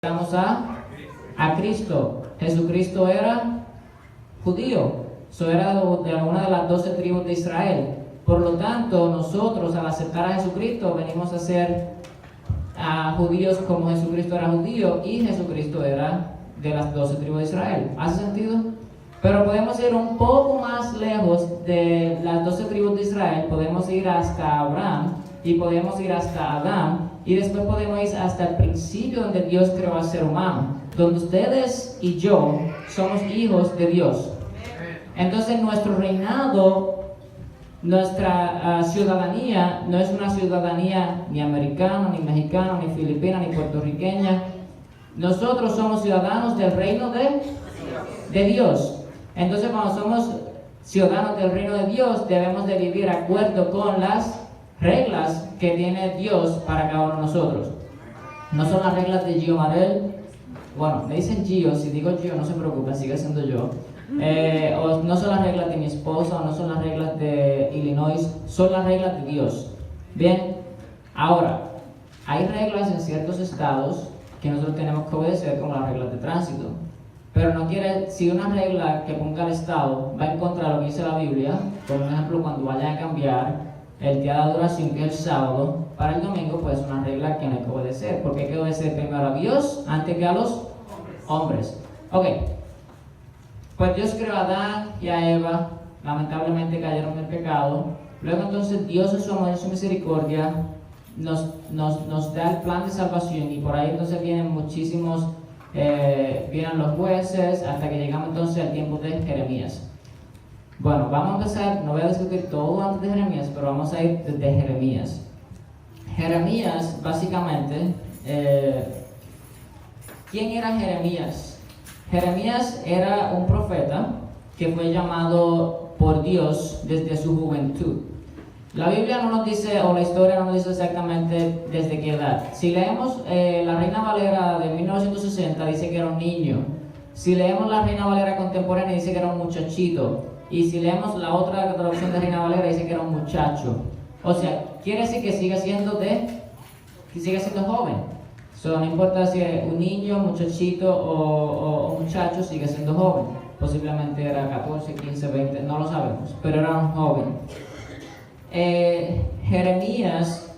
Llegamos a Cristo. Jesucristo era judío, era de una de las 12 tribus de Israel. Por lo tanto, nosotros al aceptar a Jesucristo venimos a ser judíos como Jesucristo era judío y Jesucristo era de las 12 tribus de Israel. ¿Hace sentido? Pero podemos ir un poco más lejos de las 12 tribus de Israel. Podemos ir hasta Abraham y podemos ir hasta Adán y después podemos ir hasta el principio donde Dios creó al ser humano, donde ustedes y yo somos hijos de Dios. Entonces nuestro reinado, nuestra ciudadanía no es una ciudadanía ni americana, ni mexicana, ni filipina, ni puertorriqueña. Nosotros somos ciudadanos del reino de Dios. Entonces cuando somos ciudadanos del reino de Dios debemos de vivir de acuerdo con las reglas que tiene Dios para cada uno de nosotros. No son las reglas de Gio Marel. Bueno, me dicen Gio, si digo Gio no se preocupe, sigue siendo yo. O no son las reglas de mi esposa, o no son las reglas de Illinois, son las reglas de Dios. Bien, ahora, hay reglas en ciertos estados que nosotros tenemos que obedecer, como las reglas de tránsito. Pero no quiere, si una regla que ponga el estado va en contra de lo que dice la Biblia, por ejemplo, cuando vayan a cambiar el día de adoración, que es el sábado, para el domingo, pues es una regla que no hay que obedecer, porque hay que obedecer primero a Dios antes que a los hombres. Ok, pues Dios creó a Adán y a Eva, lamentablemente cayeron en el pecado. Luego entonces Dios en su amor y en su misericordia nos da el plan de salvación, y por ahí entonces vienen muchísimos, vienen los jueces, hasta que llegamos entonces al tiempo de Jeremías. Bueno, vamos a empezar, no voy a discutir todo antes de Jeremías, pero vamos a ir desde Jeremías. Jeremías, básicamente, ¿quién era Jeremías? Jeremías era un profeta que fue llamado por Dios desde su juventud. La Biblia no nos dice, o la historia no nos dice exactamente desde qué edad. Si leemos la Reina Valera de 1960, dice que era un niño. Si leemos la Reina Valera contemporánea, dice que era un muchachito. Y si leemos la otra traducción de Reina Valera, dice que era un muchacho. O sea, quiere decir que sigue siendo joven. No importa si es un niño, muchachito o muchacho, sigue siendo joven. Posiblemente era 14, 15, 20, no lo sabemos, pero era un joven. Jeremías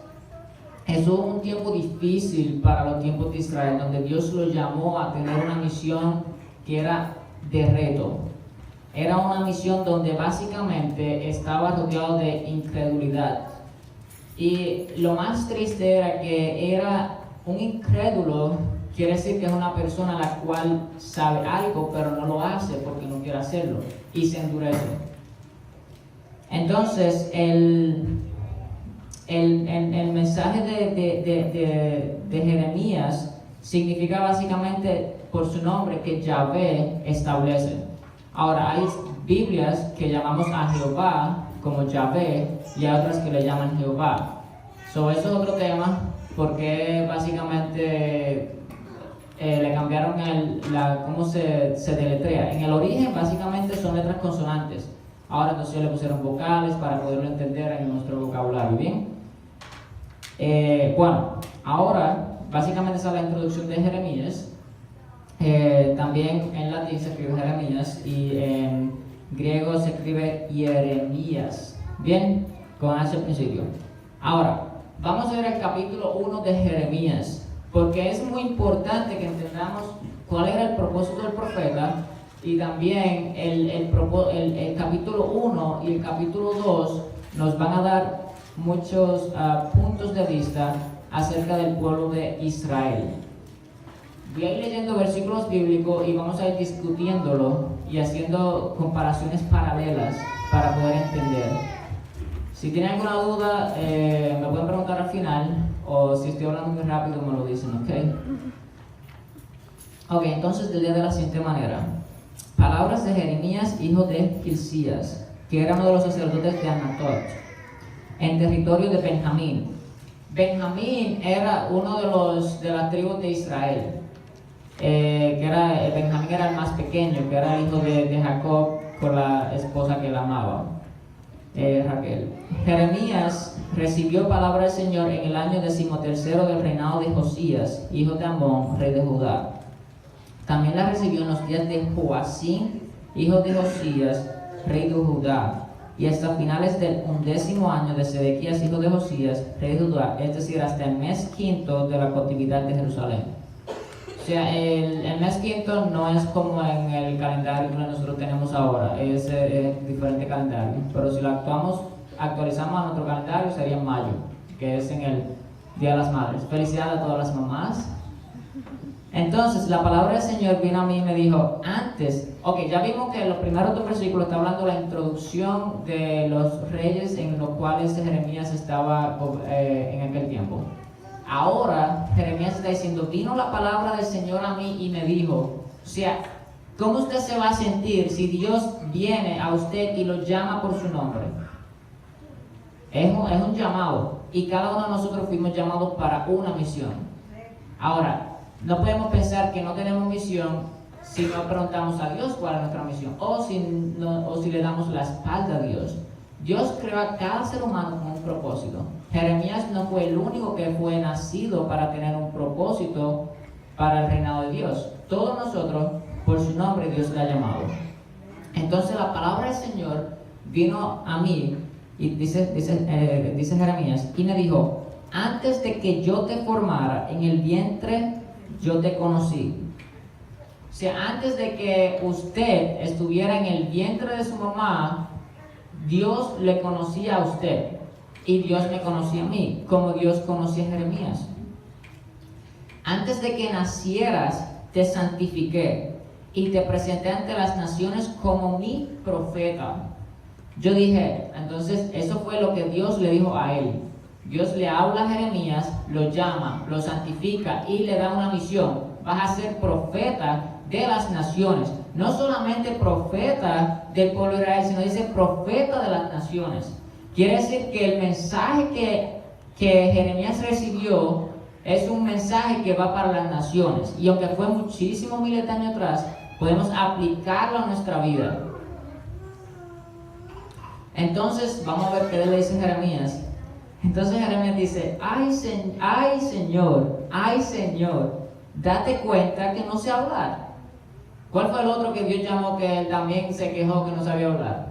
estuvo un tiempo difícil para los tiempos de Israel, donde Dios lo llamó a tener una misión que era de reto. Era una misión donde básicamente estaba rodeado de incredulidad. Y lo más triste era que era un incrédulo, quiere decir que es una persona la cual sabe algo, pero no lo hace porque no quiere hacerlo y se endurece. Entonces, el mensaje de Jeremías significa básicamente por su nombre que Yahvé establece. Ahora, hay Biblias que llamamos a Jehová como Yahvé y hay otras que le llaman Jehová. Eso es otro tema, porque básicamente le cambiaron cómo se deletrea. En el origen básicamente son letras consonantes. Ahora entonces le pusieron vocales para poderlo entender en nuestro vocabulario, ¿bien? Bueno, ahora básicamente esa es la introducción de Jeremías. También en latín se escribe Jeremías y en griego se escribe Jeremías, bien, con H al principio. Ahora, vamos a ver el capítulo 1 de Jeremías, porque es muy importante que entendamos cuál era el propósito del profeta, y también el capítulo 1 y el capítulo 2 nos van a dar muchos puntos de vista acerca del pueblo de Israel. Voy a ir leyendo versículos bíblicos y vamos a ir discutiéndolo y haciendo comparaciones paralelas para poder entender. Si tienen alguna duda, me pueden preguntar al final, o si estoy hablando muy rápido me lo dicen, ¿ok? Ok, entonces del día de la siguiente manera. Palabras de Jeremías, hijo de Hilcías, que era uno de los sacerdotes de Anatot, en territorio de Benjamín. Benjamín era uno de las tribus de Israel. Benjamín era el más pequeño, que era el hijo de Jacob con la esposa que la amaba. Raquel. Jeremías recibió palabra del Señor en el año 13 del reinado de Josías, hijo de Amón, rey de Judá. También la recibió en los días de Joacim, hijo de Josías, rey de Judá, y hasta finales del 11º año de Sedequías, hijo de Josías, rey de Judá, es decir, hasta el mes quinto de la cautividad de Jerusalén. O sea, el mes quinto no es como en el calendario que nosotros tenemos ahora, es diferente calendario, pero si lo actualizamos a nuestro calendario sería en mayo, que es en el Día de las Madres. Felicidades a todas las mamás. Entonces, la palabra del Señor vino a mí y me dijo, ya vimos que los primeros 2 versículos está hablando de la introducción de los reyes en los cuales Jeremías estaba en aquel tiempo. Ahora, Jeremías está diciendo, vino la palabra del Señor a mí y me dijo, o sea, ¿cómo usted se va a sentir si Dios viene a usted y lo llama por su nombre? Es un llamado, y cada uno de nosotros fuimos llamados para una misión. Ahora, no podemos pensar que no tenemos misión si no preguntamos a Dios cuál es nuestra misión, o si le damos la espalda a Dios. Dios creó a cada ser humano con un propósito. Jeremías no fue el único que fue nacido para tener un propósito para el reinado de Dios. Todos nosotros, por su nombre, Dios le ha llamado. Entonces la palabra del Señor vino a mí, y dice Jeremías, y me dijo, antes de que yo te formara en el vientre, yo te conocí. O sea, antes de que usted estuviera en el vientre de su mamá, Dios le conocía a usted. Y Dios me conocía a mí, como Dios conocía a Jeremías. Antes de que nacieras, te santifiqué y te presenté ante las naciones como mi profeta. Yo dije, entonces eso fue lo que Dios le dijo a él. Dios le habla a Jeremías, lo llama, lo santifica y le da una misión. Vas a ser profeta de las naciones. No solamente profeta del pueblo de Israel, sino dice profeta de las naciones. Quiere decir que el mensaje que Jeremías recibió es un mensaje que va para las naciones. Y aunque fue muchísimos miles de años atrás, podemos aplicarlo a nuestra vida. Entonces, vamos a ver qué le dice Jeremías. Entonces Jeremías dice, ay Señor, date cuenta que no sé hablar. ¿Cuál fue el otro que Dios llamó que él también se quejó que no sabía hablar?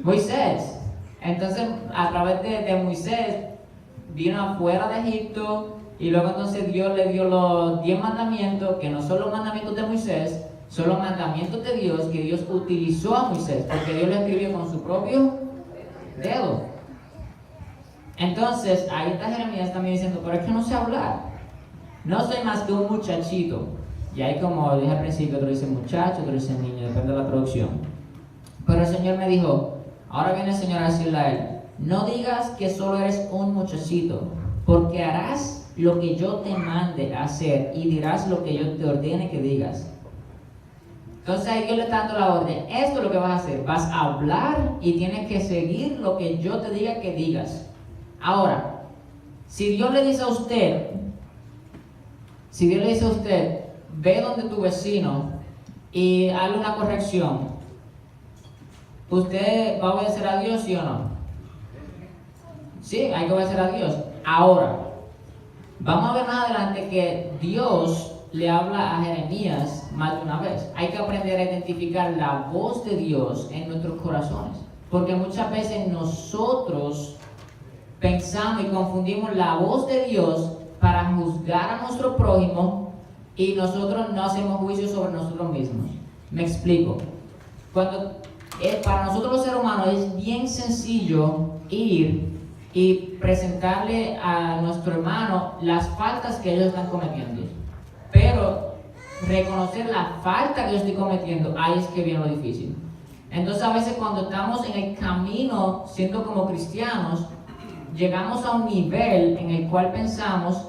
Moisés. Entonces, a través de Moisés, vino afuera de Egipto, y luego entonces Dios le dio los 10 mandamientos, que no son los mandamientos de Moisés, son los mandamientos de Dios que Dios utilizó a Moisés, porque Dios lo escribió con su propio dedo. Entonces, ahí está Jeremías también diciendo, pero es que no sé hablar. No soy más que un muchachito. Y ahí, como dije al principio, otro dice muchacho, otro dice niño, depende de la traducción. Pero el Señor me dijo, ahora viene el Señor a decirle a él, no digas que solo eres un muchachito, porque harás lo que yo te mande hacer y dirás lo que yo te ordene que digas. Entonces ahí Dios le está dando la orden, esto es lo que vas a hacer, vas a hablar y tienes que seguir lo que yo te diga que digas. Ahora, si Dios le dice a usted, ve donde tu vecino y hazle una corrección, ¿usted va a obedecer a Dios, sí o no? Sí, hay que obedecer a Dios. Ahora, vamos a ver más adelante que Dios le habla a Jeremías más de una vez. Hay que aprender a identificar la voz de Dios en nuestros corazones, porque muchas veces nosotros pensamos y confundimos la voz de Dios para juzgar a nuestro prójimo, y nosotros no hacemos juicio sobre nosotros mismos. Me explico. Para nosotros los seres humanos es bien sencillo ir y presentarle a nuestro hermano las faltas que ellos están cometiendo, pero reconocer la falta que yo estoy cometiendo, ahí es que viene lo difícil. Entonces a veces cuando estamos en el camino siendo como cristianos, llegamos a un nivel en el cual pensamos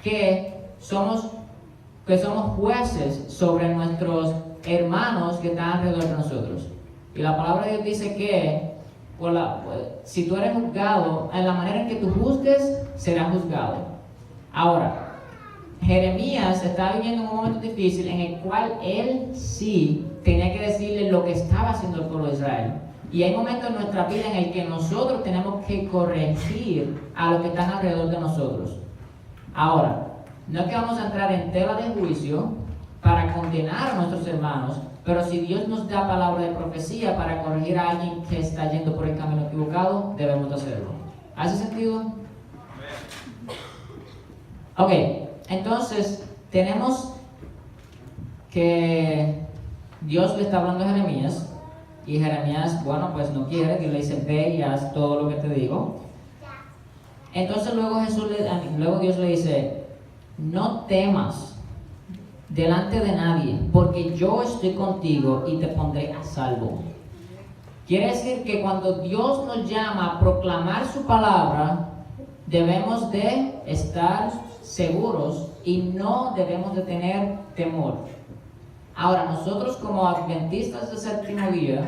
que somos jueces sobre nuestros hermanos que están alrededor de nosotros. Y la palabra de Dios dice que si tú eres juzgado, en la manera en que tú juzgues, serás juzgado. Ahora, Jeremías estaba viviendo un momento difícil en el cual él sí tenía que decirle lo que estaba haciendo el pueblo de Israel. Y hay momentos en nuestra vida en el que nosotros tenemos que corregir a los que están alrededor de nosotros. Ahora, no es que vamos a entrar en tela de juicio para condenar a nuestros hermanos, pero si Dios nos da palabra de profecía para corregir a alguien que está yendo por el camino equivocado, debemos hacerlo. ¿Hace sentido? Ok, entonces tenemos que Dios le está hablando a Jeremías, y Jeremías, bueno, pues no quiere, Dios le dice, ve y haz todo lo que te digo. Entonces luego Dios le dice, no temas delante de nadie, porque yo estoy contigo y te pondré a salvo. Quiere decir que cuando Dios nos llama a proclamar su palabra, debemos de estar seguros y no debemos de tener temor. Ahora, nosotros como adventistas del séptimo día,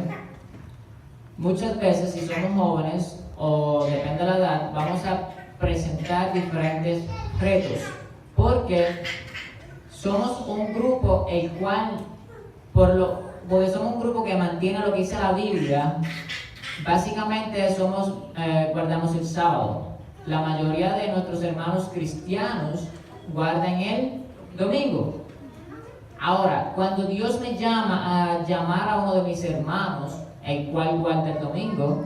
muchas veces, si somos jóvenes o depende de la edad, vamos a presentar diferentes retos, porque somos un grupo el cual, porque somos un grupo que mantiene lo que dice la Biblia, básicamente guardamos el sábado. La mayoría de nuestros hermanos cristianos guardan el domingo. Ahora, cuando Dios me llama a llamar a uno de mis hermanos, el cual guarda el domingo,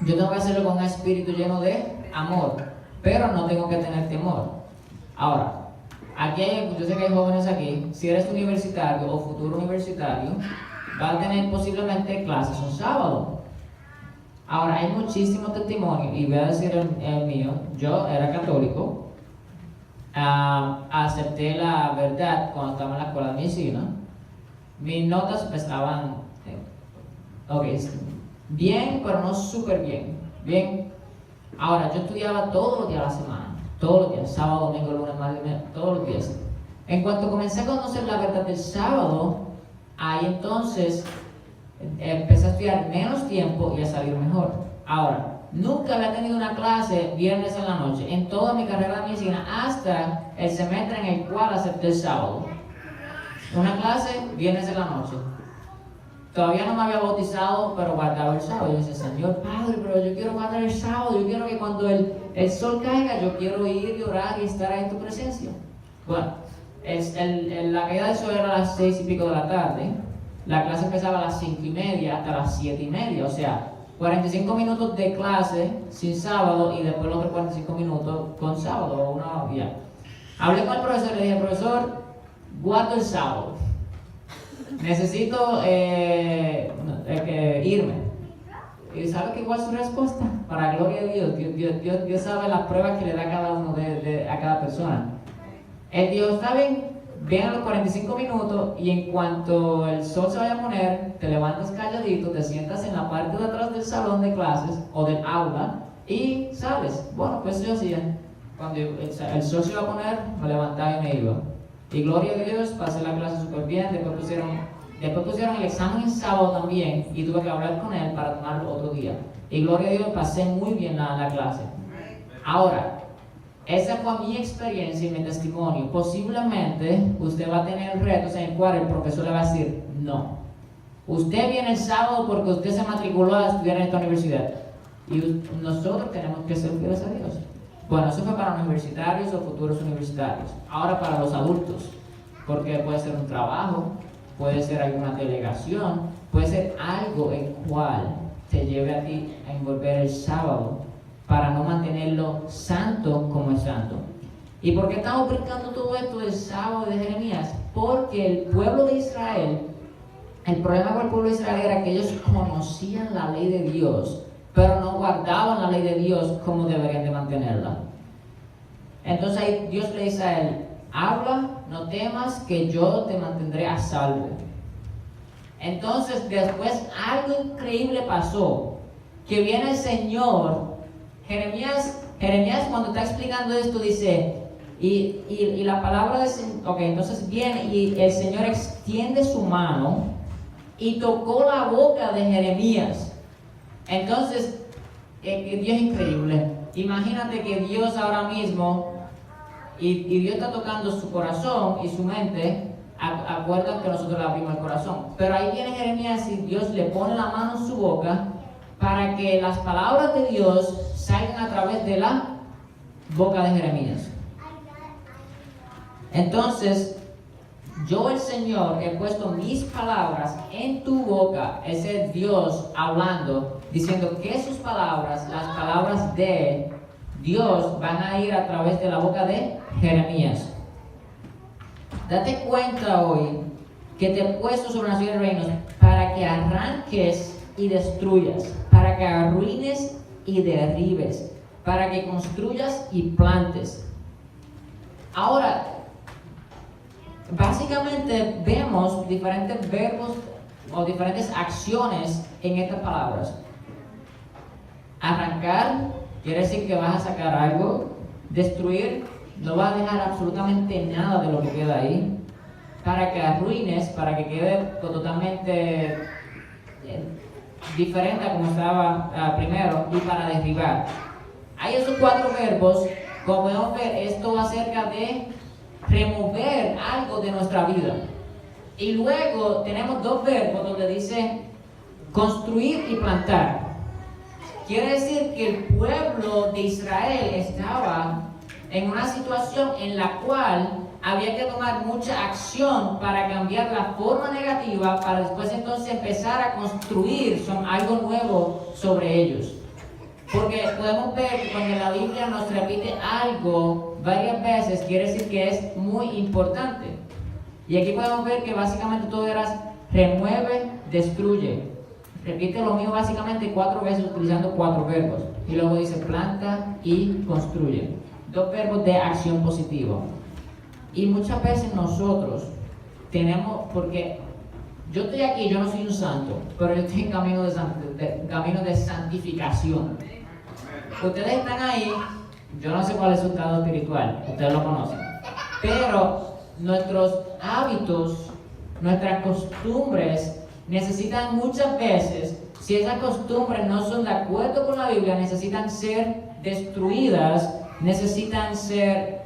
yo tengo que hacerlo con un espíritu lleno de amor, pero no tengo que tener temor. Ahora, yo sé que hay jóvenes aquí, si eres universitario o futuro universitario, vas a tener posiblemente clases un sábado. Ahora, hay muchísimos testimonios, y voy a decir el mío. Yo era católico, acepté la verdad cuando estaba en la escuela de medicina. Mis notas estaban bien, pero no súper bien. Ahora, yo estudiaba todos los días de la semana, todos los días, sábado, domingo, lunes, martes, todos los días. En cuanto comencé a conocer la verdad del sábado, ahí entonces empecé a estudiar menos tiempo y a salir mejor. Ahora, nunca había tenido una clase viernes en la noche en toda mi carrera de medicina hasta el semestre en el cual acepté el sábado. Una clase viernes en la noche. Todavía no me había bautizado, pero guardaba el sábado. Yo decía, Señor Padre, pero yo quiero guardar el sábado. Yo quiero que cuando el sol caiga, yo quiero ir y orar y estar ahí en tu presencia. Bueno, la caída del sol era a las 6 y pico de la tarde. La clase empezaba a las 5:30 hasta las 7:30. O sea, 45 minutos de clase sin sábado y después los otros 45 minutos con sábado, una hora ya. Hablé con el profesor y le dije, profesor, guardo el sábado. Necesito irme. ¿Y sabe qué fue su respuesta? Para la gloria de Dios. Dios sabe las pruebas que le da a cada uno a cada persona. Él dijo, está bien, ven a los 45 minutos y en cuanto el sol se vaya a poner, te levantas calladito, te sientas en la parte de atrás del salón de clases o del aula y sales. Bueno, pues yo hacía. Cuando el sol se iba a poner, me levantaba y me iba. Y gloria a Dios, pasé la clase súper bien. Después pusieron el examen en sábado también y tuve que hablar con él para tomarlo otro día. Y gloria a Dios, pasé muy bien la clase. Ahora, esa fue mi experiencia y mi testimonio. Posiblemente usted va a tener retos en el cual el profesor le va a decir, no. Usted viene el sábado porque usted se matriculó a estudiar en esta universidad. Y nosotros tenemos que ser fieles a Dios. Bueno, eso fue para universitarios o futuros universitarios. Ahora para los adultos, porque puede ser un trabajo, puede ser alguna delegación, puede ser algo en cual te lleve a ti a envolver el sábado para no mantenerlo santo como es santo. ¿Y por qué estamos brincando todo esto del sábado de Jeremías? Porque el pueblo de Israel, el problema con el pueblo de Israel era que ellos conocían la ley de Dios, pero no guardaban la ley de Dios como deberían de mantenerla. Entonces ahí Dios le dice a él, habla, no temas, que yo te mantendré a salvo. Entonces después algo increíble pasó, que viene el Señor. Jeremías cuando está explicando esto dice, y la palabra de Señor, entonces viene y el Señor extiende su mano y tocó la boca de Jeremías. Entonces, Dios es increíble. Imagínate que Dios ahora mismo, y Dios está tocando su corazón y su mente, acuerdan que nosotros le abrimos el corazón. Pero ahí viene Jeremías y Dios le pone la mano en su boca para que las palabras de Dios salgan a través de la boca de Jeremías. Entonces, yo el Señor he puesto mis palabras en tu boca. Ese es Dios hablando, diciendo que sus palabras, las palabras de Dios, van a ir a través de la boca de Jeremías. Date cuenta hoy que te he puesto sobre naciones y reinos para que arranques y destruyas, para que arruines y derribes, para que construyas y plantes. Ahora, básicamente vemos diferentes verbos o diferentes acciones en estas palabras. Arrancar quiere decir que vas a sacar algo. Destruir, no vas a dejar absolutamente nada de lo que queda ahí. Para que arruines, para que quede totalmente diferente a como estaba primero. Y para derribar. Hay esos 4 verbos. Como podemos ver, esto va acerca de remover algo de nuestra vida. Y luego tenemos 2 verbos donde dice construir y plantar. Quiere decir que el pueblo de Israel estaba en una situación en la cual había que tomar mucha acción para cambiar la forma negativa, para después entonces empezar a construir algo nuevo sobre ellos. Porque podemos ver que cuando la Biblia nos repite algo varias veces, quiere decir que es muy importante. Y aquí podemos ver que básicamente todo era remueve, destruye. Repite lo mismo básicamente 4 veces utilizando 4 verbos. Y luego dice planta y construye. 2 verbos de acción positiva. Y muchas veces nosotros tenemos, porque yo estoy aquí, yo no soy un santo, pero yo estoy en camino de santificación. Ustedes están ahí, yo no sé cuál es su estado espiritual, ustedes lo conocen. Pero nuestros hábitos, nuestras costumbres necesitan muchas veces, si esas costumbres no son de acuerdo con la Biblia, necesitan ser destruidas, necesitan ser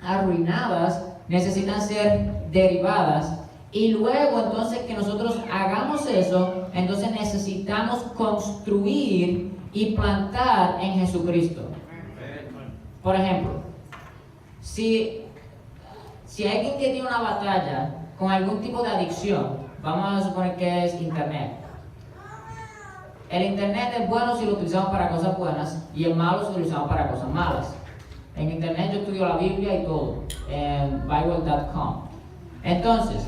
arruinadas, necesitan ser derivadas. Y luego entonces que nosotros hagamos eso, entonces necesitamos construir y plantar en Jesucristo. Por ejemplo, si alguien que tiene una batalla con algún tipo de adicción, vamos a suponer que es internet. El internet es bueno si lo utilizamos para cosas buenas y es malo si lo utilizamos para cosas malas. En internet yo estudio la Biblia y todo, en bible.com. Entonces,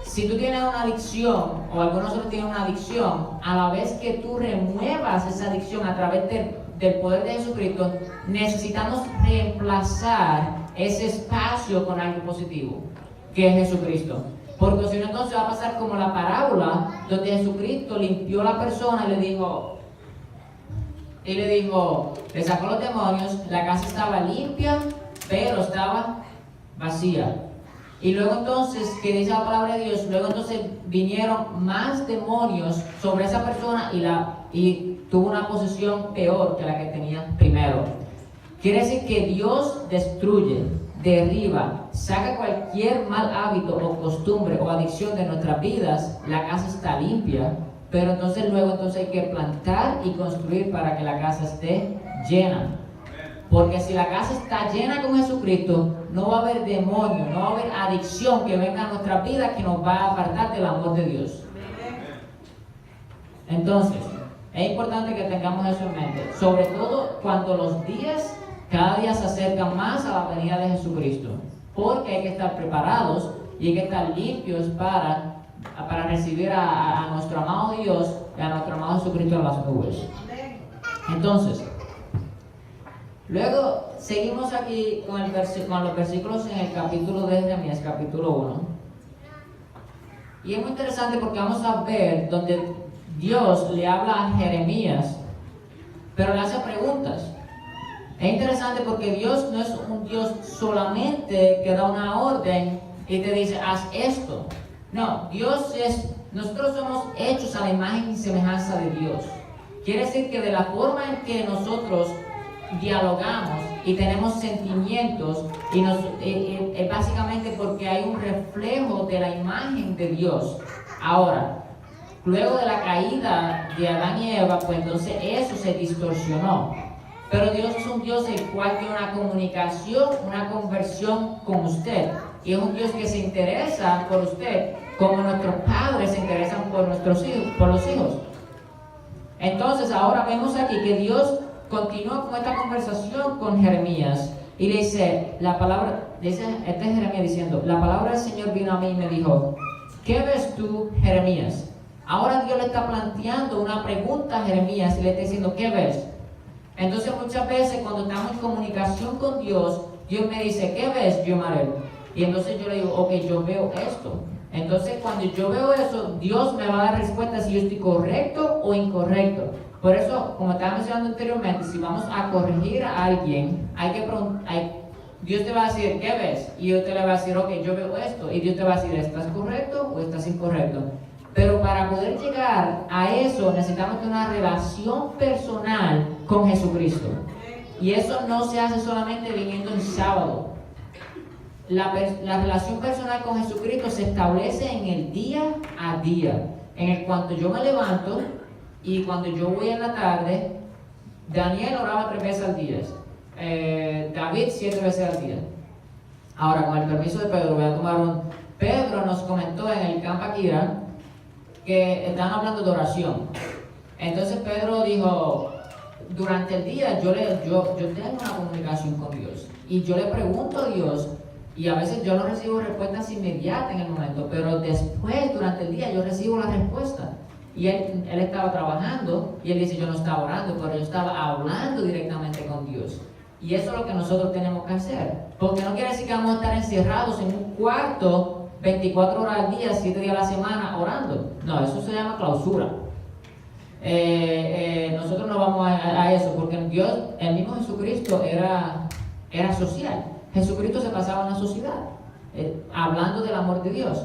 si tú tienes una adicción, o algunos otros tienen una adicción, a la vez que tú remuevas esa adicción a través del poder de Jesucristo, necesitamos reemplazar ese espacio con algo positivo, que es Jesucristo. Porque si no, entonces va a pasar como la parábola, donde Jesucristo limpió a la persona y le dijo, le sacó los demonios, la casa estaba limpia, pero estaba vacía. Y luego entonces, que dice la palabra de Dios, luego entonces vinieron más demonios sobre esa persona y tuvo una posesión peor que la que tenía primero. Quiere decir que Dios destruye, derriba, saca cualquier mal hábito o costumbre o adicción de nuestras vidas. La casa está limpia, pero entonces luego hay que plantar y construir para que la casa esté llena. Porque si la casa está llena con Jesucristo, no va a haber demonio, no va a haber adicción que venga a nuestra vida que nos va a apartar del amor de Dios. Entonces, es importante que tengamos eso en mente, sobre todo cuando los días cada día se acercan más a la venida de Jesucristo, porque hay que estar preparados y hay que estar limpios para recibir a nuestro amado Dios y a nuestro amado Jesucristo en las nubes. Entonces, luego seguimos aquí con los versículos en el capítulo de Jeremías, capítulo 1. Y es muy interesante porque vamos a ver donde Dios le habla a Jeremías, pero le hace preguntas. Es interesante porque Dios no es un Dios solamente que da una orden y te dice, haz esto. No, nosotros somos hechos a la imagen y semejanza de Dios. Quiere decir que de la forma en que nosotros dialogamos, y tenemos sentimientos y es básicamente porque hay un reflejo de la imagen de Dios. Ahora, luego de la caída de Adán y Eva, pues entonces eso se distorsionó. Pero Dios es un Dios el cual tiene una comunicación, una conversión con usted. Y es un Dios que se interesa por usted, como nuestros padres se interesan por nuestros hijos, por los hijos. Entonces ahora vemos aquí que Dios continúa con esta conversación con Jeremías y le dice, este es Jeremías diciendo, la palabra del Señor vino a mí y me dijo, ¿qué ves tú, Jeremías? Ahora Dios le está planteando una pregunta a Jeremías y le está diciendo, ¿qué ves? Entonces muchas veces cuando estamos en comunicación con Dios, Dios me dice, ¿qué ves, Yomarel? Y entonces yo le digo, ok, yo veo esto. Entonces cuando yo veo eso, Dios me va a dar respuesta si yo estoy correcto o incorrecto. Por eso, como estaba mencionando anteriormente, si vamos a corregir a alguien, Dios te va a decir, ¿qué ves? Y yo te le va a decir, ok, yo veo esto. Y Dios te va a decir, ¿estás correcto o estás incorrecto? Pero para poder llegar a eso, necesitamos tener una relación personal con Jesucristo. Y eso no se hace solamente viniendo el sábado. La relación personal con Jesucristo se establece en el día a día. En el cuanto yo me levanto y cuando yo voy en la tarde, Daniel oraba 3 veces al día. David 7 veces al día. Ahora, con el permiso de Pedro, voy a tomar Pedro nos comentó en el Camp Akira que están hablando de oración. Entonces Pedro dijo, durante el día yo tengo una comunicación con Dios y yo le pregunto a Dios y a veces yo no recibo respuestas inmediatas en el momento, pero después, durante el día, yo recibo la respuesta. Y él estaba trabajando y él dice, yo no estaba orando, pero yo estaba hablando directamente con Dios. Y eso es lo que nosotros tenemos que hacer, porque no quiere decir que vamos a estar encerrados en un cuarto 24 horas al día, 7 días a la semana orando. No, eso se llama clausura. Nosotros no vamos a eso, porque Dios, el mismo Jesucristo era social. Jesucristo se pasaba en la sociedad, hablando del amor de Dios.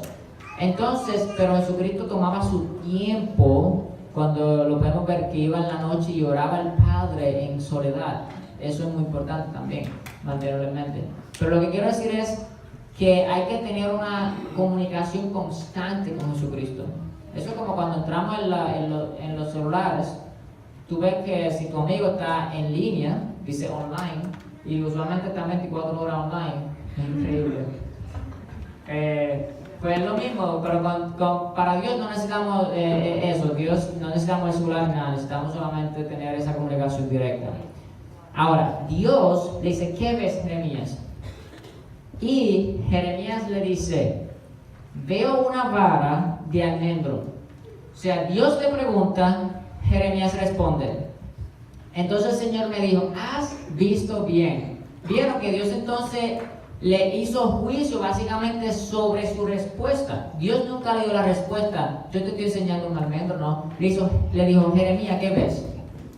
Entonces, pero Jesucristo tomaba su tiempo, cuando lo podemos ver que iba en la noche y oraba al Padre en soledad. Eso es muy importante también, mantenerlo en mente. Pero lo que quiero decir es que hay que tener una comunicación constante con Jesucristo. Eso es como cuando entramos en los celulares, tú ves que si tu amigo está en línea, dice online, y usualmente está 24 horas online, es increíble. Pues es lo mismo, pero para Dios no necesitamos eso, Dios no necesitamos el celular ni nada, necesitamos solamente tener esa comunicación directa. Ahora, Dios le dice, ¿qué ves, Jeremías? Y Jeremías le dice, veo una vara de almendro. O sea, Dios le pregunta, Jeremías responde. Entonces el Señor me dijo, has visto bien. Vieron que Dios entonces le hizo juicio básicamente sobre su respuesta. Dios nunca le dio la respuesta, yo te estoy enseñando un almendro, no. Le dijo, Jeremías, ¿qué ves?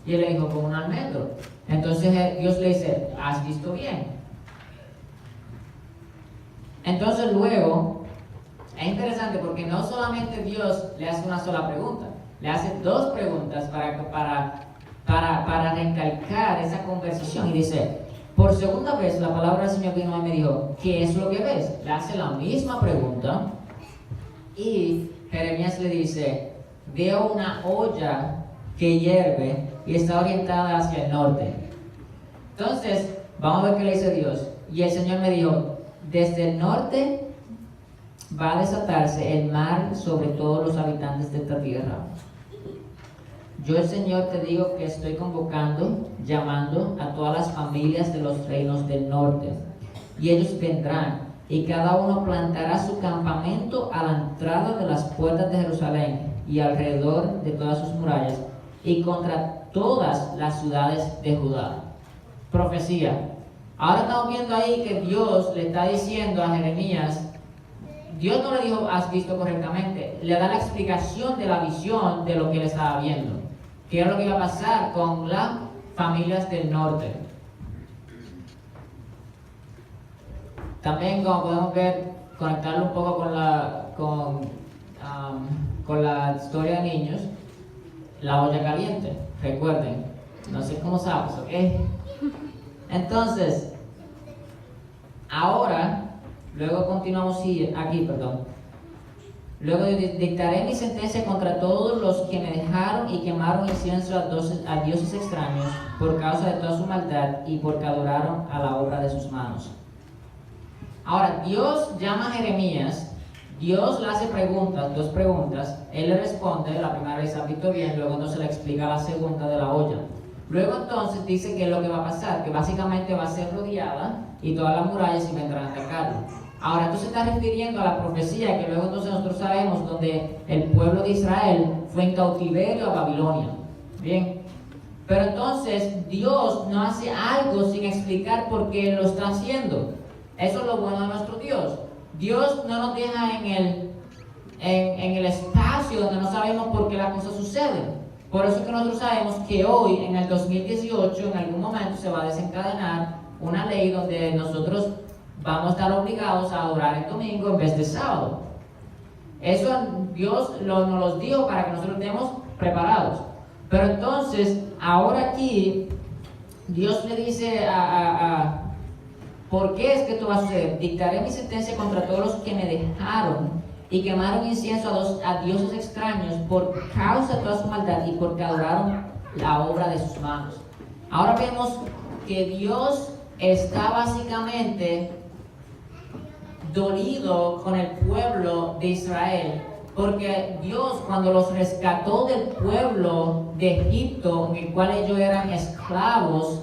Y él le dijo, como un almendro. Entonces Dios le dice, has visto bien. Entonces luego, es interesante porque no solamente Dios le hace una sola pregunta, le hace 2 preguntas para recalcar esa conversación. Y dice, por segunda vez la palabra del Señor vino y me dijo, ¿qué es lo que ves? Le hace la misma pregunta y Jeremías le dice, veo una olla que hierve y está orientada hacia el norte. Entonces, vamos a ver qué le dice Dios. Y el Señor me dijo, desde el norte va a desatarse el mar sobre todos los habitantes de esta tierra. Yo, el Señor, te digo que estoy convocando, llamando a todas las familias de los reinos del norte. Y ellos vendrán, y cada uno plantará su campamento a la entrada de las puertas de Jerusalén y alrededor de todas sus murallas, y contra todas las ciudades de Judá. Profecía. Ahora estamos viendo ahí que Dios le está diciendo a Jeremías, Dios no le dijo, has visto correctamente, le da la explicación de la visión de lo que él estaba viendo, que era lo que iba a pasar con las familias del norte. También, como podemos ver, conectarlo un poco con la historia de niños, la olla caliente. Recuerden, no sé cómo sabes, ¿ok? Entonces, ahora, luego continuamos aquí, perdón. Luego dictaré mi sentencia contra todos los que me dejaron y quemaron incienso a dioses extraños por causa de toda su maldad y porque adoraron a la obra de sus manos. Ahora, Dios llama a Jeremías, Dios le hace dos preguntas, él le responde, la primera vez han visto bien, luego entonces le explica la segunda de la olla. Luego entonces dice qué es lo que va a pasar, que básicamente va a ser rodeada y todas las murallas se vendrán a atacarlo. Ahora, esto se está refiriendo a la profecía que luego entonces nosotros sabemos donde el pueblo de Israel fue en cautiverio a Babilonia. Bien, pero entonces Dios no hace algo sin explicar por qué lo está haciendo. Eso es lo bueno de nuestro Dios. Dios no nos deja en el espacio donde no sabemos por qué las cosas suceden. Por eso es que nosotros sabemos que hoy, en el 2018, en algún momento se va a desencadenar una ley donde nosotros vamos a estar obligados a adorar el domingo en vez de sábado. Eso Dios nos los dijo para que nosotros estemos preparados. Pero entonces, ahora aquí, Dios le dice ¿por qué es que esto va a suceder? Dictaré mi sentencia contra todos los que me dejaron y quemaron incienso a dioses extraños por causa de toda su maldad y porque adoraron la obra de sus manos. Ahora vemos que Dios está básicamente dolido con el pueblo de Israel, porque Dios, cuando los rescató del pueblo de Egipto, en el cual ellos eran esclavos,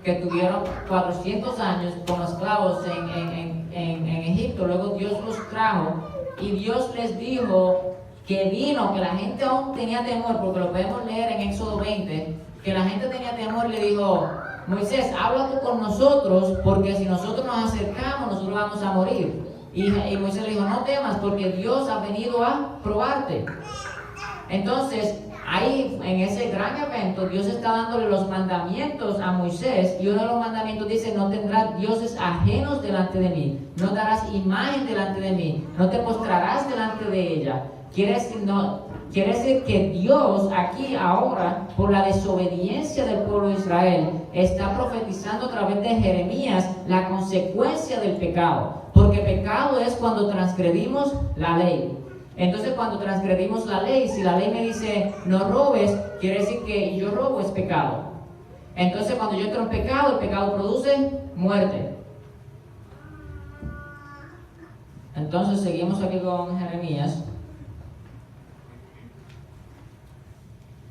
que tuvieron 400 años como esclavos en Egipto, luego Dios los trajo y Dios les dijo que vino, que la gente aún tenía temor, porque lo podemos leer en Éxodo 20, que la gente tenía temor, le dijo: Moisés, habla tú con nosotros, porque si nosotros nos acercamos, nosotros vamos a morir. Y Moisés le dijo: no temas, porque Dios ha venido a probarte. Entonces, ahí, en ese gran evento, Dios está dándole los mandamientos a Moisés, y uno de los mandamientos dice: no tendrás dioses ajenos delante de mí, no darás imagen delante de mí, no te postrarás delante de ella. Quiere decir que Dios aquí ahora, por la desobediencia del pueblo de Israel, está profetizando a través de Jeremías la consecuencia del pecado. Porque pecado es cuando transgredimos la ley. Entonces, cuando transgredimos la ley, si la ley me dice no robes, quiere decir que yo robo es pecado. Entonces, cuando yo entro en pecado, el pecado produce muerte. Entonces, seguimos aquí con Jeremías.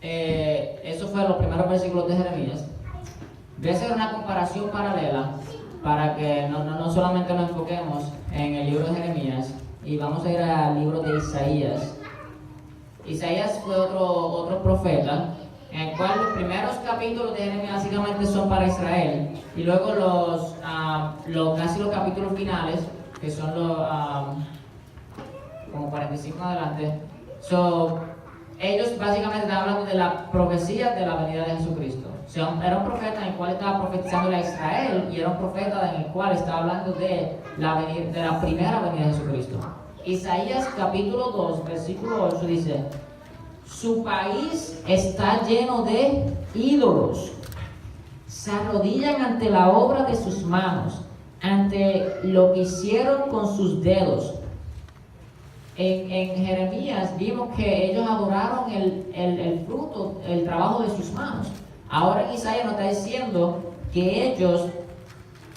Eso fue los primeros versículos de Jeremías. Voy a hacer una comparación paralela para que no solamente nos enfoquemos en el libro de Jeremías, y vamos a ir al libro de Isaías. Isaías fue otro profeta, en el cual los primeros capítulos de Jeremías básicamente son para Israel, y luego casi los capítulos finales, que son como 45 adelante, ellos básicamente están hablando de la profecía de la venida de Jesucristo. O sea, era un profeta en el cual estaba profetizando a Israel, y era un profeta en el cual estaba hablando de la primera venida de Jesucristo. Isaías capítulo 2, versículo 8 dice: su país está lleno de ídolos, se arrodillan ante la obra de sus manos, ante lo que hicieron con sus dedos. En Jeremías vimos que ellos adoraron el fruto, el trabajo de sus manos. Ahora en Isaías nos está diciendo que ellos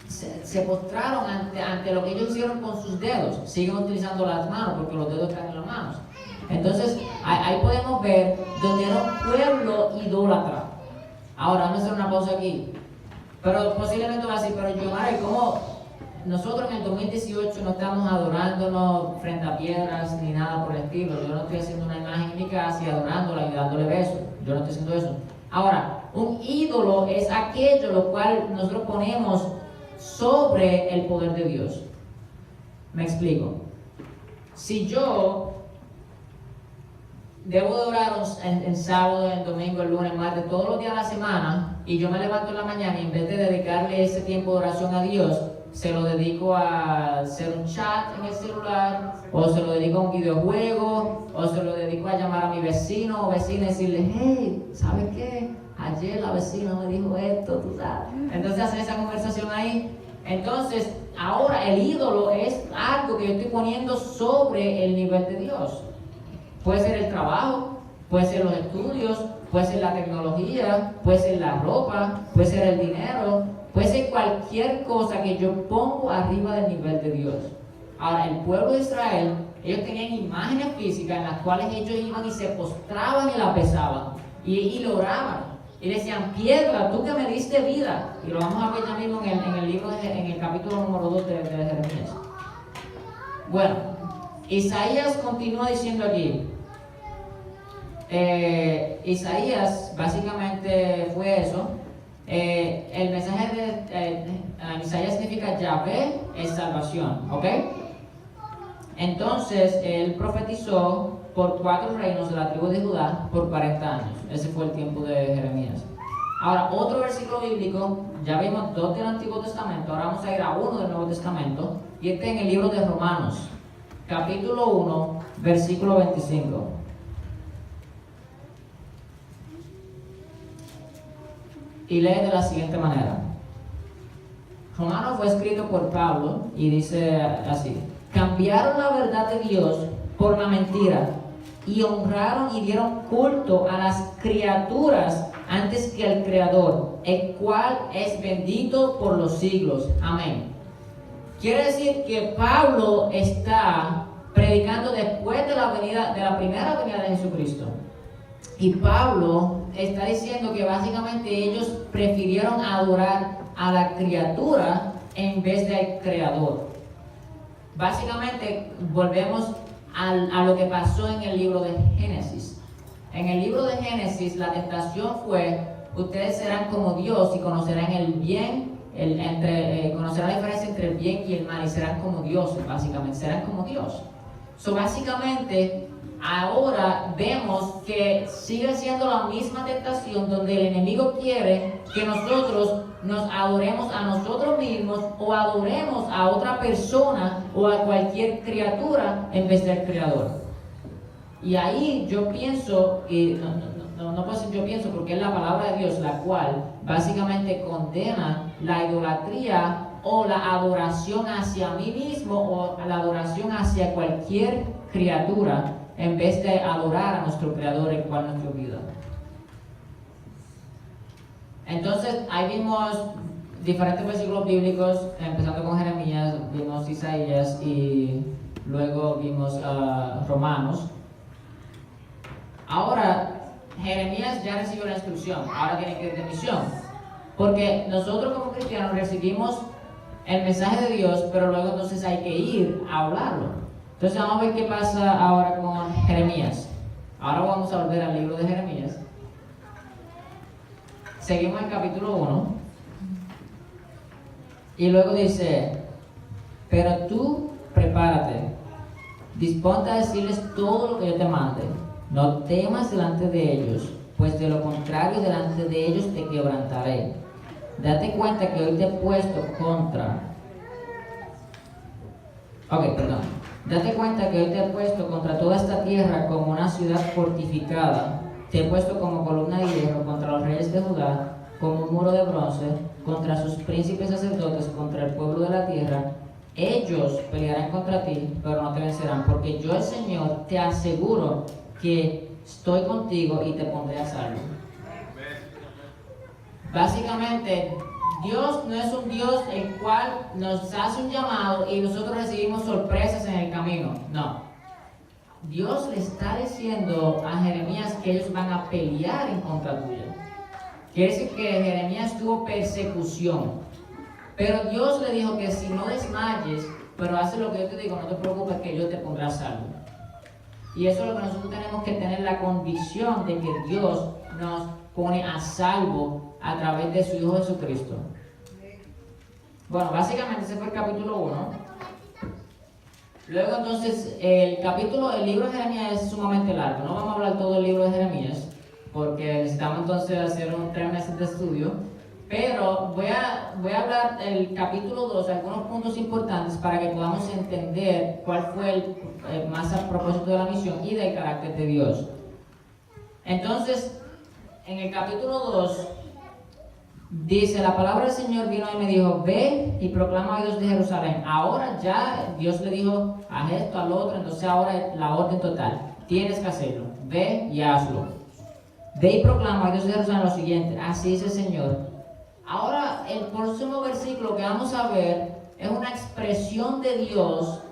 se postraron ante lo que ellos hicieron con sus dedos. Siguen utilizando las manos porque los dedos están en las manos. Entonces ahí podemos ver donde era un pueblo idólatra. Ahora vamos a hacer una pausa aquí. Pero posiblemente va a decir: pero Giovanni, ¿cómo nosotros en el 2018 no estamos adorándonos frente a piedras ni nada por el estilo? Yo no estoy haciendo una imagen en mi casa y adorándola y dándole besos. Yo no estoy haciendo eso. Ahora, un ídolo es aquello lo cual nosotros ponemos sobre el poder de Dios. Me explico. Si yo debo de orar en sábado, en domingo, el lunes, martes, todos los días de la semana, y yo me levanto en la mañana y en vez de dedicarle ese tiempo de oración a Dios, se lo dedico a hacer un chat en el celular, o se lo dedico a un videojuego, o se lo dedico a llamar a mi vecino o vecina y decirle: hey, ¿sabes qué? ayer la vecina me dijo esto, tú sabes. Entonces hace esa conversación ahí. Entonces, ahora el ídolo es algo que yo estoy poniendo sobre el nivel de Dios. Puede ser el trabajo, puede ser los estudios, puede ser la tecnología, puede ser la ropa, puede ser el dinero, puede ser cualquier cosa que yo pongo arriba del nivel de Dios. Ahora, el pueblo de Israel, ellos tenían imágenes físicas en las cuales ellos iban y se postraban y la besaban y lo oraban. Y decían, piedra, tú que me diste vida. Y lo vamos a ver ya mismo en el libro, en el capítulo número 2 de Jeremías. Bueno, Isaías continúa diciendo aquí. Isaías básicamente fue eso. El mensaje de Isaías significa Yahvé es salvación, ¿ok? Entonces él profetizó por 4 reinos de la tribu de Judá por 40 años. Ese fue el tiempo de Jeremías. Ahora, otro versículo bíblico, ya vimos 2 del Antiguo Testamento, ahora vamos a ir a 1 del Nuevo Testamento, y este en el libro de Romanos, capítulo 1, versículo 25. Y lee de la siguiente manera. Romanos fue escrito por Pablo y dice así: cambiaron la verdad de Dios por la mentira y honraron y dieron culto a las criaturas antes que al Creador, el cual es bendito por los siglos. Amén. Quiere decir que Pablo está predicando después de la primera venida de Jesucristo. Y Pablo está diciendo que básicamente ellos prefirieron adorar a la criatura en vez del Creador. Básicamente volvemos a lo que pasó en el libro de Génesis. En el libro de Génesis la tentación fue: ustedes serán como Dios y conocerán el bien, conocerán la diferencia entre el bien y el mal y serán como dioses, básicamente, serán como Dios. Básicamente ahora vemos que sigue siendo la misma tentación, donde el enemigo quiere que nosotros nos adoremos a nosotros mismos o adoremos a otra persona o a cualquier criatura en vez del Creador. Y ahí yo pienso, y no puedo decir yo pienso porque es la palabra de Dios la cual básicamente condena la idolatría o la adoración hacia mí mismo o la adoración hacia cualquier criatura en vez de adorar a nuestro Creador, el cual es nuestra vida. Entonces, ahí vimos diferentes versículos bíblicos, empezando con Jeremías, vimos Isaías y luego vimos Romanos. Ahora, Jeremías ya recibió la instrucción, ahora tiene que ir de misión. Porque nosotros como cristianos recibimos el mensaje de Dios, pero luego entonces hay que ir a hablarlo. Entonces vamos a ver qué pasa ahora con Jeremías. Ahora vamos a volver al libro de Jeremías. Seguimos en capítulo 1. Y luego dice: pero tú prepárate, disponte a decirles todo lo que yo te mande. No temas delante de ellos, pues de lo contrario delante de ellos te quebrantaré. Date cuenta que hoy te he puesto Date cuenta que hoy te he puesto contra toda esta tierra como una ciudad fortificada. Te he puesto como columna de hierro contra los reyes de Judá, como un muro de bronce, contra sus príncipes sacerdotes, contra el pueblo de la tierra. Ellos pelearán contra ti, pero no te vencerán, porque yo, el Señor, te aseguro que estoy contigo y te pondré a salvo. Básicamente, Dios no es un Dios el cual nos hace un llamado y nosotros recibimos sorpresas en el camino. No. Dios le está diciendo a Jeremías que ellos van a pelear en contra tuya. Quiere decir que Jeremías tuvo persecución. Pero Dios le dijo que si no desmayes, pero haces lo que yo te digo, no te preocupes, que yo te pondré a salvo. Y eso es lo que nosotros tenemos que tener la convicción de que Dios nos pone a salvo a través de su Hijo Jesucristo. Bueno, básicamente ese fue el capítulo 1. Luego entonces el libro de Jeremías es sumamente largo. No vamos a hablar todo el libro de Jeremías porque necesitamos entonces hacer 3 meses de estudio. Pero voy a hablar del capítulo 2, algunos puntos importantes para que podamos entender cuál fue más a propósito de la misión y del carácter de Dios. Entonces, en el capítulo 2, dice, la palabra del Señor vino y me dijo, ve y proclama a Dios de Jerusalén. Ahora ya Dios le dijo a esto, al otro, entonces ahora la orden total. Tienes que hacerlo. Ve y hazlo. Ve y proclama a Dios de Jerusalén lo siguiente. Así dice el Señor. Ahora el próximo versículo que vamos a ver es una expresión de Dios.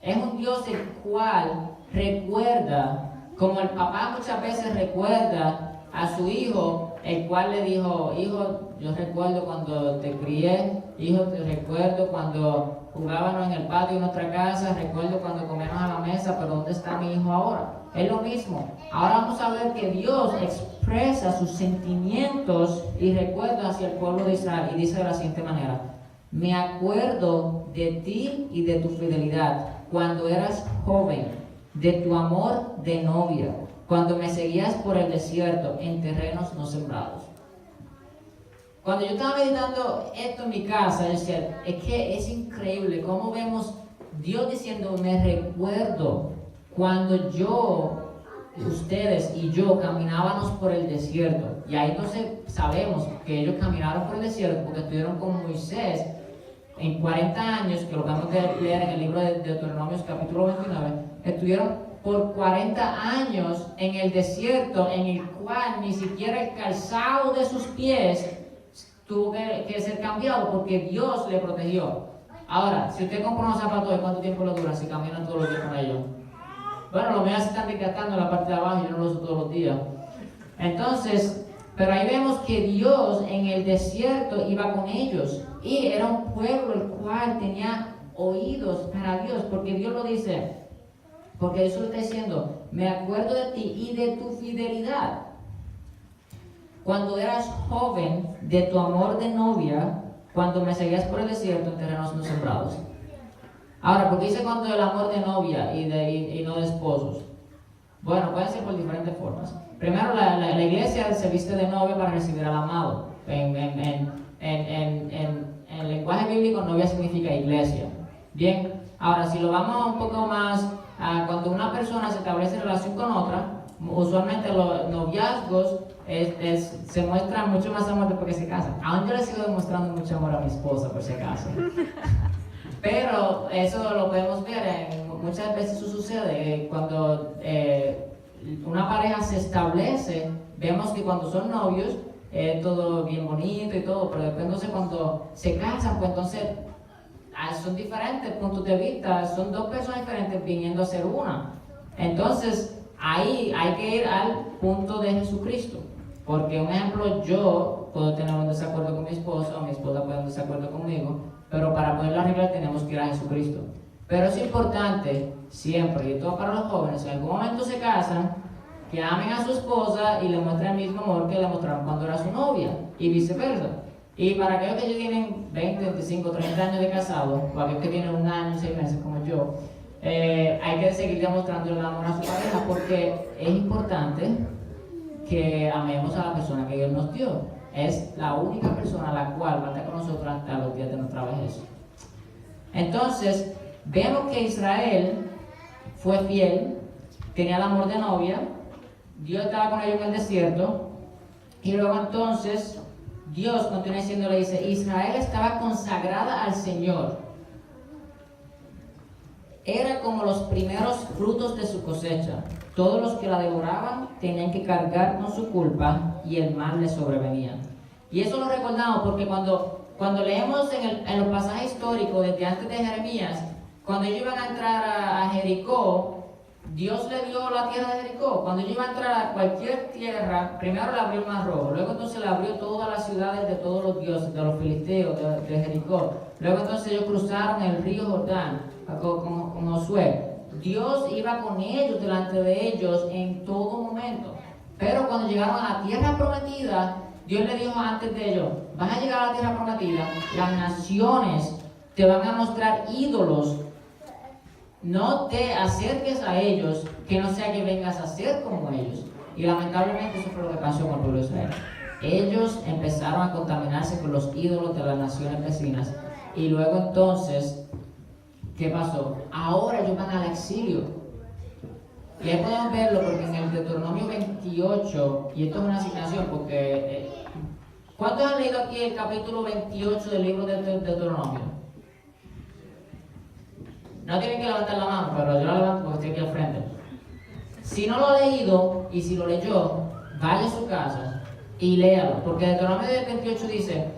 Es un Dios el cual recuerda, como el papá muchas veces recuerda a su hijo, el cual le dijo, hijo, yo recuerdo cuando te crié, hijo, te recuerdo cuando jugábamos en el patio de nuestra casa, recuerdo cuando comíamos a la mesa, pero ¿dónde está mi hijo ahora? Es lo mismo. Ahora vamos a ver que Dios expresa sus sentimientos y recuerdos hacia el pueblo de Israel y dice de la siguiente manera, me acuerdo de ti y de tu fidelidad cuando eras joven, de tu amor de novia, cuando me seguías por el desierto en terrenos no sembrados. Cuando yo estaba meditando esto en mi casa, yo decía, es que es increíble cómo vemos Dios diciendo, me recuerdo cuando ustedes y yo caminábamos por el desierto. Y ahí entonces sabemos que ellos caminaron por el desierto porque estuvieron con Moisés en 40 años, que lo vamos a leer en el libro de Deuteronomios capítulo 29, estuvieron por 40 años en el desierto, en el cual ni siquiera el calzado de sus pies tuvo que ser cambiado porque Dios le protegió. Ahora, si usted compra unos zapatos, ¿cuánto tiempo lo dura si caminan todos los días con ellos? Bueno, los míos se están desgastando en la parte de abajo y yo no los uso todos los días. Entonces, pero ahí vemos que Dios en el desierto iba con ellos y era un pueblo el cual tenía oídos para Dios, porque Dios lo dice, porque Jesús está diciendo, me acuerdo de ti y de tu fidelidad. Cuando eras joven, de tu amor de novia, cuando me seguías por el desierto en terrenos no sembrados. Ahora, ¿por qué dice cuando el amor de novia y no de esposos? Bueno, puede ser por diferentes formas. Primero, la iglesia se viste de novia para recibir al amado. En lenguaje bíblico, novia significa iglesia. Bien, ahora si lo vamos un poco más, cuando una persona se establece relación con otra, usualmente los noviazgos se muestran mucho más amor después que se casan. Aún yo le sigo demostrando mucho amor a mi esposa, por si acaso. Pero eso lo podemos ver, muchas veces eso sucede cuando una pareja se establece, vemos que cuando son novios es todo bien bonito y todo, pero después entonces cuando se casan, pues entonces son diferentes puntos de vista, son dos personas diferentes viniendo a ser una. Entonces ahí hay que ir al punto de Jesucristo, porque un ejemplo, yo puedo tener un desacuerdo con mi esposa o mi esposa puede tener un desacuerdo conmigo, pero para poderlo arreglar tenemos que ir a Jesucristo. Pero es importante siempre, y todo para los jóvenes, si en algún momento se casan, que amen a su esposa y le muestren el mismo amor que le mostraron cuando era su novia, y viceversa. Y para aquellos que ya tienen 20, 25, 30 años de casado, o aquellos que tienen 1 año y 6 meses como yo, hay que seguir demostrando el amor a su pareja, porque es importante que amemos a la persona que Dios nos dio. Es la única persona a la cual va a estar con nosotros hasta los días de nuestra vejez. Entonces, vemos que Israel fue fiel, tenía el amor de novia, Dios estaba con ellos en el desierto, y luego entonces Dios continúa diciendo, le dice, Israel estaba consagrada al Señor. Era como los primeros frutos de su cosecha. Todos los que la devoraban tenían que cargar con su culpa y el mal les sobrevenía. Y eso lo recordamos porque cuando leemos en los pasajes históricos desde antes de Jeremías, cuando ellos iban a entrar a Jericó, Dios le dio la tierra de Jericó. Cuando ellos iban a entrar a cualquier tierra, primero le abrió el mar rojo, luego entonces le abrió todas las ciudades de todos los dioses, de los filisteos, de Jericó. Luego entonces ellos cruzaron el río Jordán con Josué. Dios iba con ellos, delante de ellos en todo momento. Pero cuando llegaron a la tierra prometida, Dios le dijo antes de ellos, vas a llegar a la tierra prometida, las naciones te van a mostrar ídolos. No te acerques a ellos, que no sea que vengas a ser como ellos. Y lamentablemente eso fue lo que pasó con el pueblo de Israel. Ellos empezaron a contaminarse con los ídolos de las naciones vecinas. Y luego entonces, ¿qué pasó? Ahora ellos van al exilio. Y ahí podemos verlo porque en el Deuteronomio 28, y esto es una asignación porque... ¿cuántos han leído aquí el capítulo 28 del libro del Deuteronomio? No tienen que levantar la mano, pero yo la levanto porque estoy aquí al frente. Si no lo ha leído y si lo leyó, vaya a su casa y léalo, porque el Deuteronomio 28 dice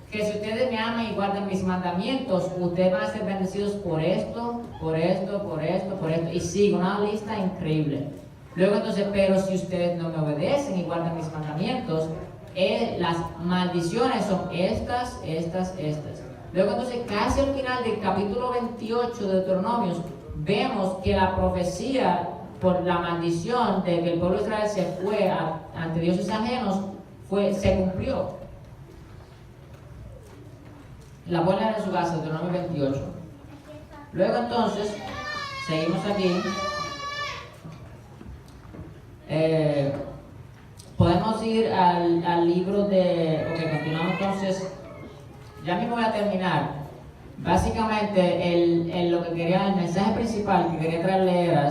que si ustedes me aman y guardan mis mandamientos, ustedes van a ser bendecidos por esto, por esto, por esto, por esto, y sigue una lista increíble. Luego entonces, pero si ustedes no me obedecen y guardan mis mandamientos, las maldiciones son estas. Luego entonces, casi al final del capítulo 28 de Deuteronomios, vemos que la profecía por la maldición de que el pueblo de Israel se fue ante dioses ajenos, se cumplió. La pueden leer en su casa, Deuteronomio 28. Luego entonces, seguimos aquí. Podemos ir al libro de... Ok, continuamos entonces. Ya mismo voy a terminar. Básicamente, el mensaje principal que quería traerle era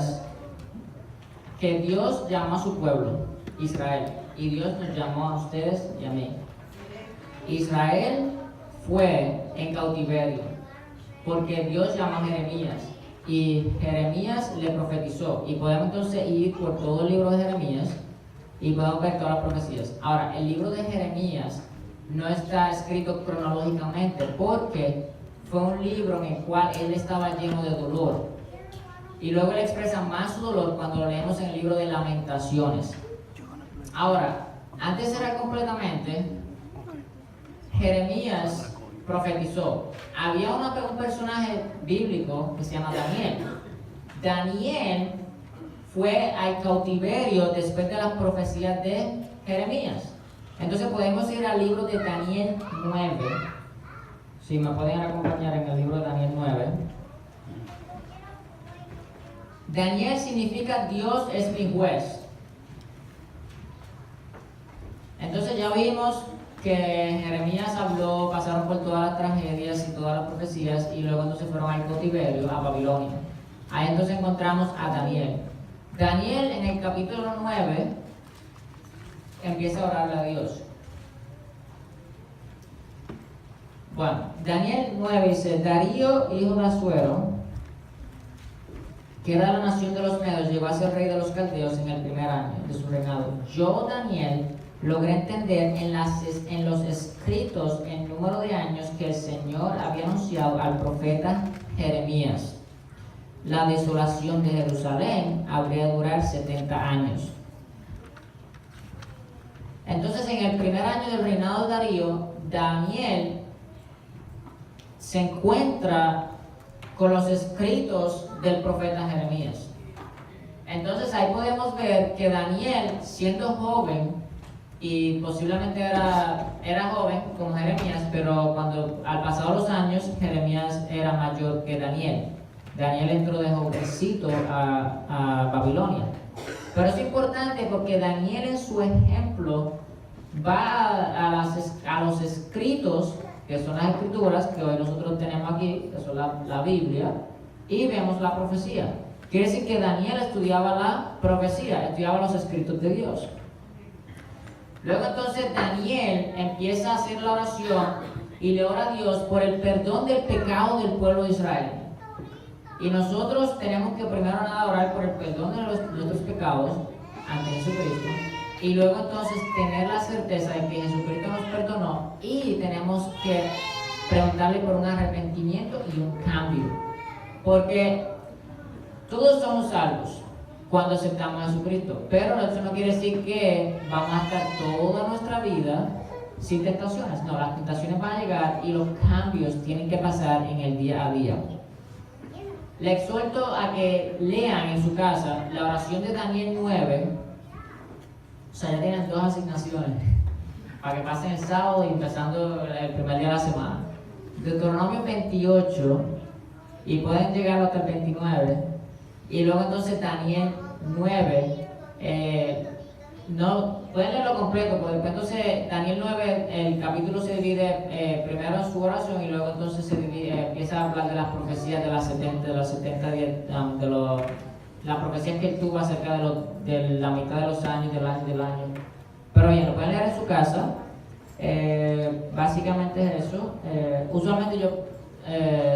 que Dios llamó a su pueblo, Israel, y Dios nos llamó a ustedes y a mí. Israel fue en cautiverio, porque Dios llamó a Jeremías, y Jeremías le profetizó, y podemos entonces ir por todo el libro de Jeremías, y podemos ver todas las profecías. Ahora, el libro de Jeremías no está escrito cronológicamente porque fue un libro en el cual él estaba lleno de dolor. Y luego él expresa más su dolor cuando lo leemos en el libro de Lamentaciones. Ahora, antes de cerrar completamente, Jeremías profetizó. Había un personaje bíblico que se llama Daniel. Daniel fue al cautiverio después de las profecías de Jeremías. Entonces podemos ir al libro de Daniel 9. Si me pueden acompañar en el libro de Daniel 9. Daniel significa Dios es mi juez. Entonces ya vimos que Jeremías habló, pasaron por todas las tragedias y todas las profecías y luego entonces fueron al cautiverio, a Babilonia. Ahí entonces encontramos a Daniel. Daniel en el capítulo 9 empieza a orarle a Dios. Bueno, Daniel 9 dice, Darío, hijo de Asuero, que era la nación de los Medos, llegó a ser rey de los caldeos en el primer año de su reinado. Yo, Daniel, logré entender en los escritos el número de años que el Señor había anunciado al profeta Jeremías. La desolación de Jerusalén habría de durar 70 años. Entonces, en el primer año del reinado de Darío, Daniel se encuentra con los escritos del profeta Jeremías. Entonces, ahí podemos ver que Daniel, siendo joven, y posiblemente era joven como Jeremías, pero cuando al pasar los años, Jeremías era mayor que Daniel. Daniel entró de jovencito a Babilonia. Pero es importante porque Daniel en su ejemplo va a los escritos, que son las escrituras que hoy nosotros tenemos aquí, que son la Biblia, y vemos la profecía. Quiere decir que Daniel estudiaba la profecía, estudiaba los escritos de Dios. Luego entonces Daniel empieza a hacer la oración y le ora a Dios por el perdón del pecado del pueblo de Israel. Y nosotros tenemos que primero nada orar por el perdón de nuestros pecados ante Jesucristo. Y luego entonces tener la certeza de que Jesucristo nos perdonó y tenemos que preguntarle por un arrepentimiento y un cambio. Porque todos somos salvos cuando aceptamos a Jesucristo. Pero eso no quiere decir que vamos a estar toda nuestra vida sin tentaciones. No, las tentaciones van a llegar y los cambios tienen que pasar en el día a día. Le exhorto a que lean en su casa la oración de Daniel 9. O sea, ya tienen 2 asignaciones para que pasen el sábado y empezando el primer día de la semana. Deuteronomio 28 y pueden llegar hasta el 29. Y luego entonces Daniel 9. No, pueden leerlo completo, porque después entonces Daniel 9, el capítulo se divide primero en su oración y luego entonces empieza a hablar de las profecías de los la profecía que él tuvo acerca de la mitad de los años, del año. Pero bien, lo pueden leer en su casa. Básicamente es eso. Usualmente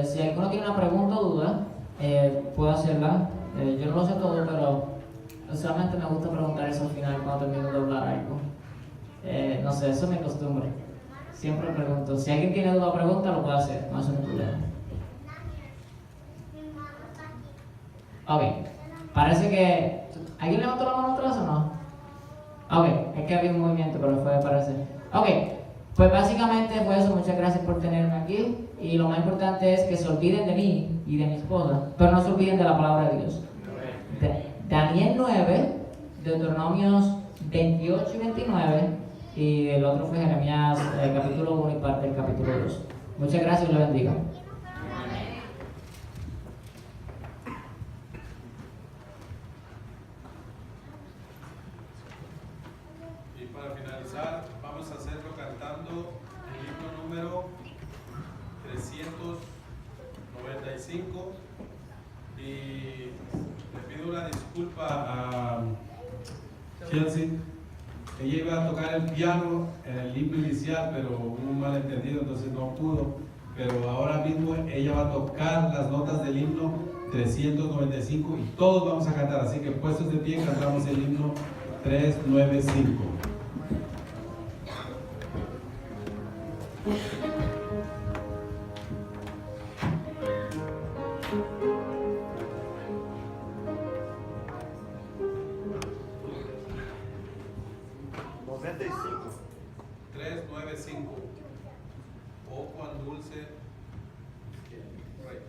si alguno tiene una pregunta o duda, puedo hacerla. Yo no lo sé todo, pero usualmente me gusta preguntar eso al final cuando termino de hablar algo. No sé, eso es mi costumbre. Siempre pregunto. Si alguien tiene duda o pregunta, lo puede hacer, no es un problema. Ok, parece que... ¿Alguien levantó la mano atrás o no? Ok, es que había un movimiento, pero fue de parecer. Ok, pues básicamente fue eso. Muchas gracias por tenerme aquí. Y lo más importante es que se olviden de mí y de mi esposa, pero no se olviden de la palabra de Dios. Daniel 9, Deuteronomios 28 y 29, y el otro fue Jeremías capítulo 1 y parte del capítulo 2. Muchas gracias y le bendiga. Y para finalizar, vamos a hacerlo cantando el himno número 395. Y le pido una disculpa a Chelsea. Ella iba a tocar el piano en el himno inicial, pero hubo un malentendido, entonces no pudo. Pero ahora mismo ella va a tocar las notas del himno 395 y todos vamos a cantar. Así que puestos de pie cantamos el himno 395. Oh, cuán dulce. Right.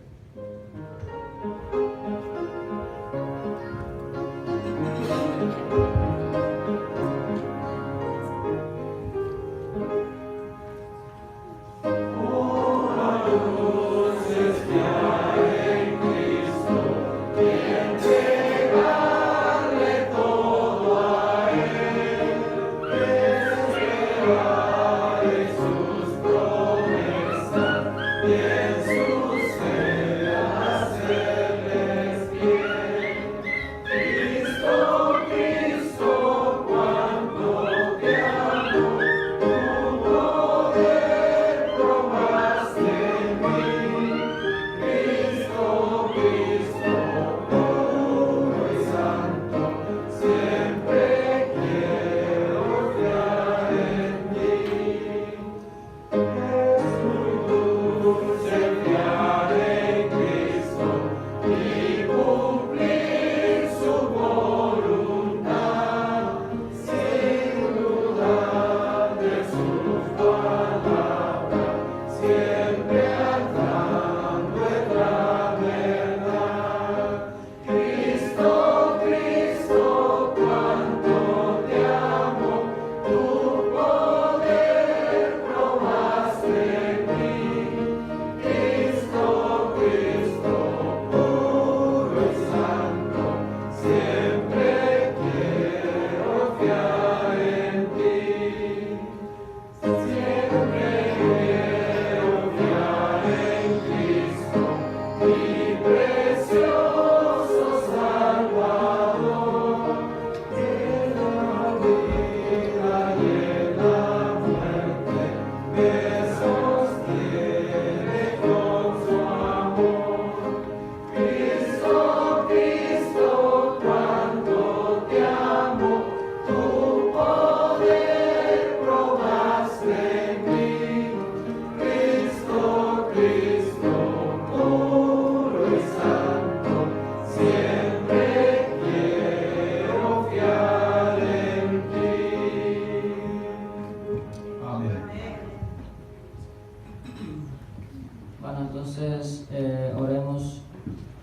Oremos.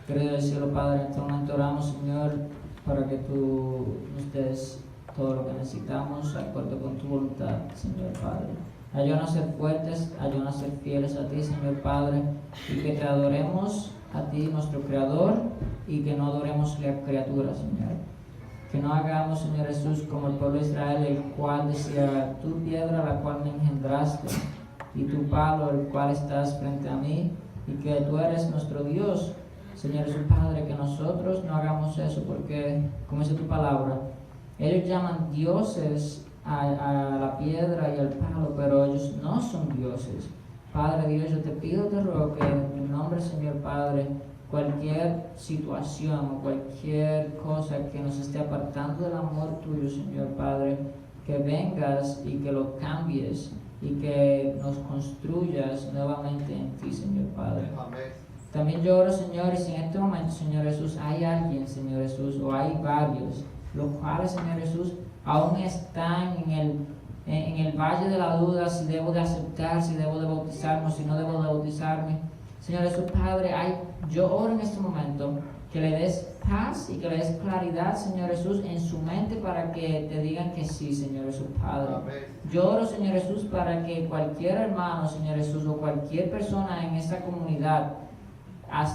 Querido del cielo Padre, en este momento oramos, Señor, para que tú nos des todo lo que necesitamos, de acuerdo con tu voluntad, Señor Padre. Ayúdanos a ser fuertes, ayúdanos a ser fieles a ti, Señor Padre, y que te adoremos a ti, nuestro Creador, y que no adoremos la criatura, Señor. Que no hagamos, Señor Jesús, como el pueblo de Israel, el cual decía: tu piedra, la cual me engendraste, y tu palo, el cual estás frente a mí, y que tú eres nuestro Dios, Señor Jesús Padre, que nosotros no hagamos eso, porque, como dice tu palabra, ellos llaman dioses a la piedra y al palo, pero ellos no son dioses. Padre Dios, yo te pido, te ruego que en tu nombre, Señor Padre, cualquier situación o cualquier cosa que nos esté apartando del amor tuyo, Señor Padre, que vengas y que lo cambies y que nos construyas nuevamente en ti, Señor Padre. Amén. También yo oro, Señor, y si en este momento, Señor Jesús, hay alguien, Señor Jesús, o hay varios, los cuales, Señor Jesús, aún están en el valle de la duda, si debo de aceptar, si debo de bautizarme o si no debo de bautizarme. Señor Jesús, Padre, yo oro en este momento que le des paz y que le des claridad, Señor Jesús, en su mente para que te digan que sí, Señor Jesús, Padre. Amén. Yo oro, Señor Jesús, para que cualquier hermano, Señor Jesús, o cualquier persona en esta comunidad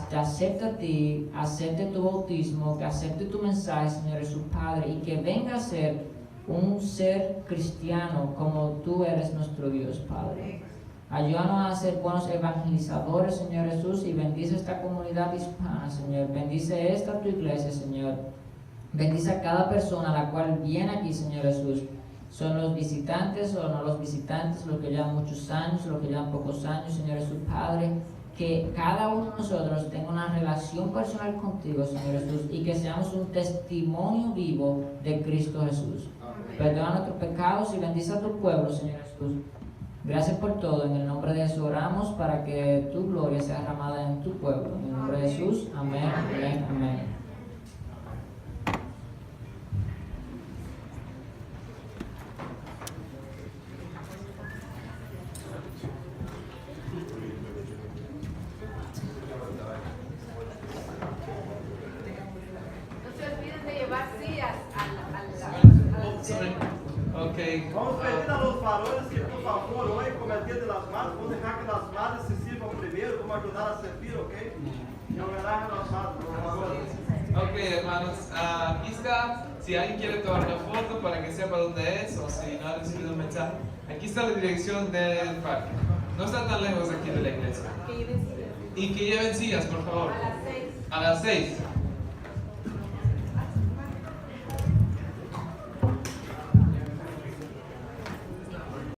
te acepte a ti, acepte tu bautismo, que acepte tu mensaje, Señor Jesús, Padre, y que venga a ser un ser cristiano como tú eres nuestro Dios, Padre. Ayúdanos a ser buenos evangelizadores, Señor Jesús, y bendice esta comunidad hispana, Señor. Bendice esta tu iglesia, Señor. Bendice a cada persona a la cual viene aquí, Señor Jesús. Son los visitantes o no los visitantes, los que llevan muchos años, los que llevan pocos años, Señor Jesús, Padre. Que cada uno de nosotros tenga una relación personal contigo, Señor Jesús, y que seamos un testimonio vivo de Cristo Jesús. Amén. Perdona nuestros pecados y bendice a tu pueblo, Señor Jesús. Gracias por todo. En el nombre de Jesús oramos para que tu gloria sea derramada en tu pueblo. En el nombre de Jesús. Amén, amén, amén. No se olviden de llevar sillas Ok. Vamos pedir a los varones que por favor hoy como el día de las madres, vamos dejar que las madres se sirvan primero, vamos ayudar a servir, ¿ok? Y homenaje a las madres. Ok, hermanos, aquí está. Si alguien quiere tomar una foto para que sepa dónde es o si no ha recibido un mensaje, aquí está la dirección del parque. No está tan lejos aquí de la iglesia. Y que lleven sillas, por favor. a las 6. A las 6.